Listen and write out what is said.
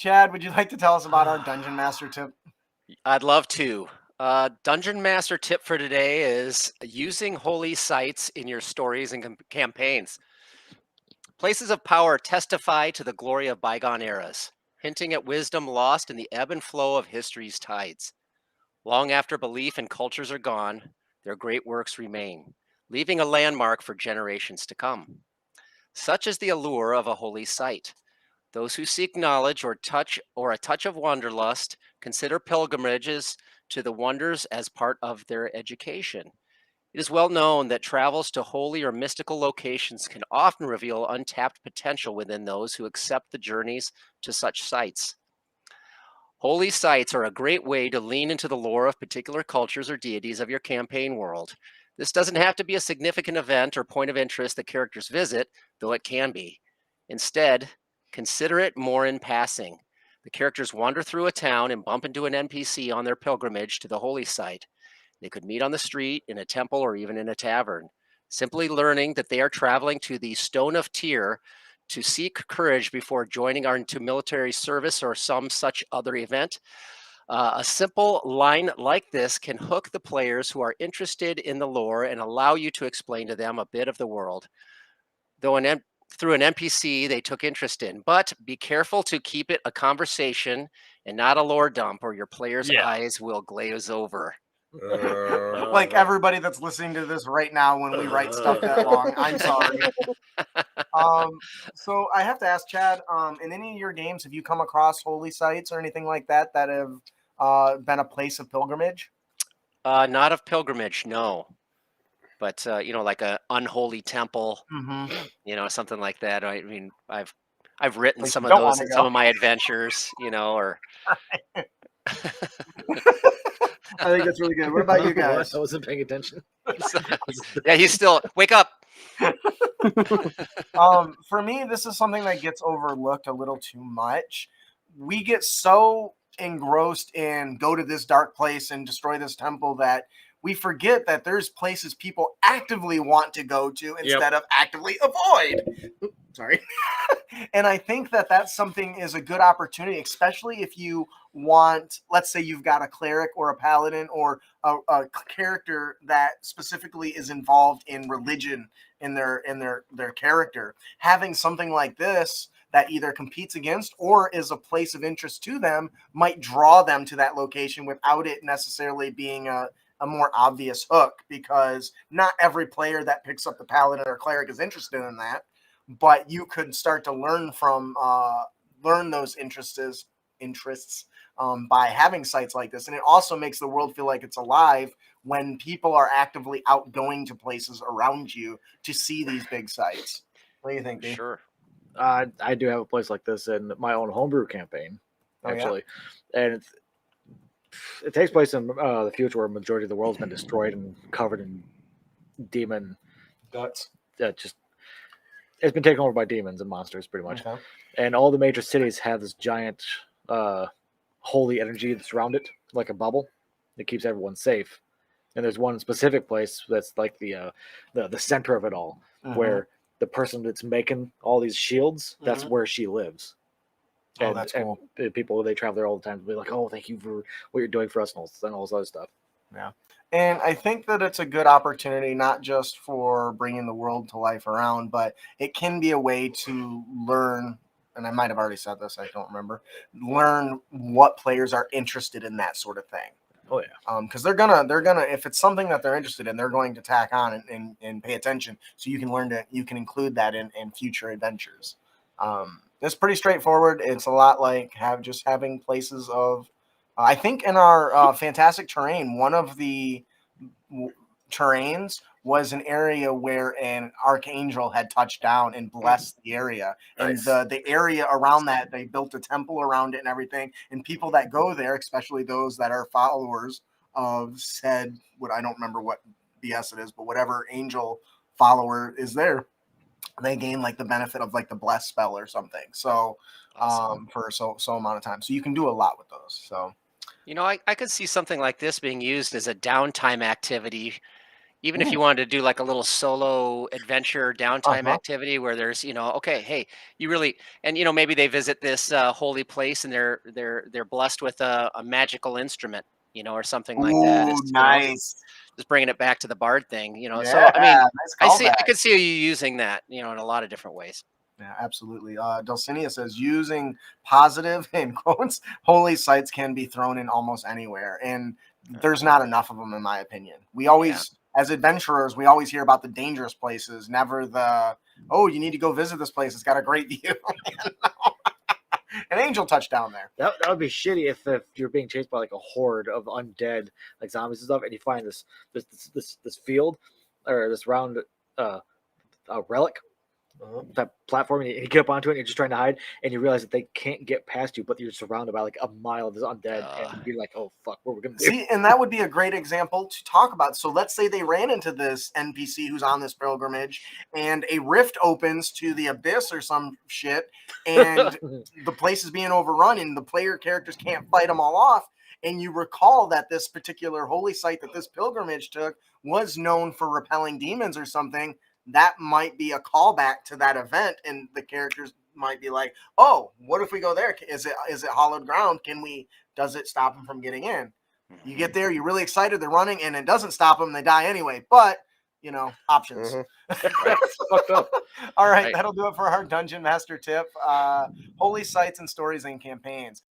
Chad, would you like to tell us about our Dungeon Master tip? I'd love to. Dungeon Master tip for today is using holy sites in your stories and campaigns. Places of power testify to the glory of bygone eras, hinting at wisdom lost in the ebb and flow of history's tides. Long after belief and cultures are gone, their great works remain, leaving a landmark for generations to come. Such is the allure of a holy site. Those who seek knowledge or a touch of wanderlust consider pilgrimages to the wonders as part of their education. It is well known that travels to holy or mystical locations can often reveal untapped potential within those who accept the journeys to such sites. Holy sites are a great way to lean into the lore of particular cultures or deities of your campaign world. This doesn't have to be a significant event or point of interest that characters visit, though it can be. Instead, consider it more in passing. The characters wander through a town and bump into an NPC on their pilgrimage to the holy site. They could meet on the street, in a temple, or even in a tavern. Simply learning that they are traveling to the Stone of Tyr to seek courage before joining into military service or some such other event. A simple line like this can hook the players who are interested in the lore and allow you to explain to them a bit of the world, though through an NPC they took interest in. But be careful to keep it a conversation and not a lore dump, or your players' eyes will glaze over. Like everybody that's listening to this right now when we write stuff that long, I'm sorry. So I have to ask Chad, in any of your games, have you come across holy sites or anything like that that have been a place of pilgrimage? Not of pilgrimage, no. But like a unholy temple, something like that. I mean, I've written some of those in some of my adventures, or. I think that's really good. What about you guys? I wasn't paying attention. Yeah, he's still wake up. For me, this is something that gets overlooked a little too much. We get so engrossed in go to this dark place and destroy this temple that we forget that there's places people actively want to go to instead of actively avoid. Sorry. And I think that that's something is a good opportunity, especially if you want, let's say you've got a cleric or a paladin or a character that specifically is involved in religion in their character. Having something like this that either competes against or is a place of interest to them might draw them to that location without it necessarily being a more obvious hook, because not every player that picks up the paladin or cleric is interested in that, but you could start to learn from those interests by having sites like this. And it also makes the world feel like it's alive when people are actively out going to places around you to see these big sites. What do you think, D? Sure. I do have a place like this in my own homebrew campaign, actually. And it takes place in the future where a majority of the world's been destroyed and covered in demon guts. It's been taken over by demons and monsters, pretty much. Okay. And all the major cities have this giant holy energy that's around it, like a bubble that keeps everyone safe. And there's one specific place that's like the center of it all, where the person that's making all these shields, that's where she lives. And, that's cool. And people, they travel there all the time to be like, oh, thank you for what you're doing for us and all this other stuff. Yeah. And I think that it's a good opportunity, not just for bringing the world to life around, but it can be a way to learn, and I might have already said this, I don't remember, learn what players are interested in, that sort of thing. Oh, yeah. Because they're gonna, if it's something that they're interested in, they're going to tack on and pay attention. So you can include that in future adventures. It's pretty straightforward. It's a lot like having places of, I think in our fantastic terrain, one of the terrains was an area where an archangel had touched down and blessed the area. Nice. And the area around that, they built a temple around it and everything. And people that go there, especially those that are followers of said, what I don't remember what BS it is, but whatever angel follower is there, they gain like the benefit of like the bless spell or something. So awesome. For so amount of time. So you can do a lot with those. So I could see something like this being used as a downtime activity, Even if you wanted to do like a little solo adventure downtime Uh-huh. activity where there's, okay, hey, you really, and maybe they visit this holy place and they're blessed with a magical instrument, or something like that. Ooh, It's nice. just bringing it back to the bard thing, So Yeah, I mean, nice I callback. could see you using that, in a lot of different ways. Yeah, absolutely. Dulcinea says using positive in quotes holy sites can be thrown in almost anywhere, and there's not enough of them, in my opinion. We always, as adventurers, we always hear about the dangerous places, never the you need to go visit this place. It's got a great view. An angel touchdown there. That would be shitty if you're being chased by like a horde of undead like zombies and stuff, and you find this field or this round relic that platform, and you get up onto it and you're just trying to hide, and you realize that they can't get past you, but you're surrounded by like a mile of this undead, and you're like, oh fuck, what are we gonna do? See, and that would be a great example to talk about. So let's say they ran into this NPC who's on this pilgrimage, and a rift opens to the abyss or some shit, and the place is being overrun, and the player characters can't fight them all off. And you recall that this particular holy site that this pilgrimage took was known for repelling demons or something. That might be a callback to that event, and the characters might be like, "Oh, what if we go there? Is it hollowed ground? Does it stop them from getting in?" You get there, you're really excited, they're running, and it doesn't stop them, they die anyway. But options. Right. Fucked up. All right, that'll do it for our Dungeon Master tip. Holy sites and stories and campaigns.